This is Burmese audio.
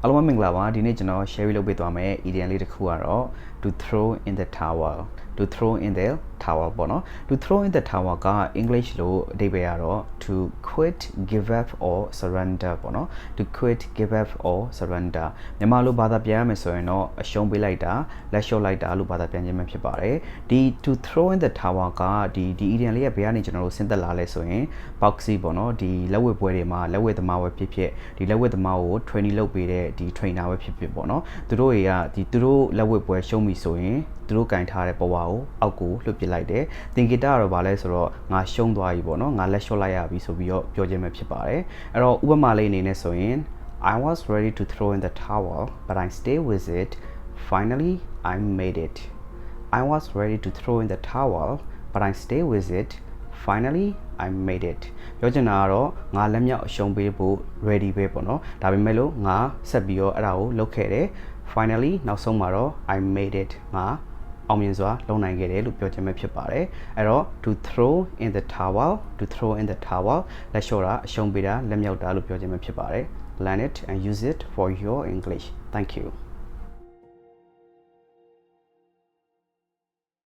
အားလုံးမင်္ဂလာပါဒီနေ့ကျွန်တော် share လုပ်ပေးသွားမယ် idiom လေးတစ်ခုကတော့ to throw in the towel to throw in the towel ပေါ့နော် to throw in the towel က English လို့အဓိပ္ပာယ်ကတော့ to quit give up or surrender ပေါ့နော် to quit give up or surrender မြန်မာလိုဘာသာပြန်ရမယ်ဆိုရင်တော့အရှုံးပေးလိုက်တာလက်လျှော့လိုက်တာလို့ဘာသာပြန်ခြင်းပဲဖြစ်ပါတယ်ဒီ to throw in the towel ကဒီ idiom လေးရဲ့ဘယ်ကနေကျွန်တော်တို့ဆင်းသက်လာလဲဆိုရင် boxy ပေါ့နော်ဒီလက်ဝဲပွဲတွေမှာလက်ဝဲသမားပဲဖြစ်ဖြစ်ဒီလက်ဝဲသမားကို training လုပ်ပေးတဲ့ဒီ trainer ပဲဖြစ်ဖြစ်ပေါ့နော်သူတို့တွေကသူတို့လက်ဝဲပွဲရှုံးပြီဆိုရင်သူတို့ကင်ထားတဲ့ပေါ်ဝါကိုအောက်ကိုလှုပ်ပစ်လိုက်တယ်သင်္ကေတကတော့ဗာလဲဆိုတော့ငါရှုံးသွားပြီပေါ့နော်ငါလက်လျှော့လိုက်ရပြီဆိုပြီးတော့ပြောခြင်းပဲဖြစ်ပါတယ်အဲ့တော့ဥပမာလေးအနေနဲ့ဆိုရင် I was ready to throw in the towel but I stayed with it finally I made it I was ready to throw in the towel but I stayed with it finally I made it ပြောချင်တာကတော့ငါလက်မြောက်အရှုံးပေးဖို့ ready ပဲပေါ့နော်ဒါပေမဲ့လို့ငါဆက်ပြီးတော့အဲ့ဒါကိုလုပ်ခဲ့တယ် finally နောက်ဆုံးမှာတော့ I made it ငါအောင်မြင်စွာလုပ်နိုင်ခဲ့တယ်လို့ပြောချင်မှဖြစ်ပါတယ်အဲ့တော့ to throw in the towel to throw in the towel လက်လျှော့တာအရှုံးပေးတာလက်မြောက်တာလို့ပြောချင်မှဖြစ်ပါတယ် learn it and use it for your English thank you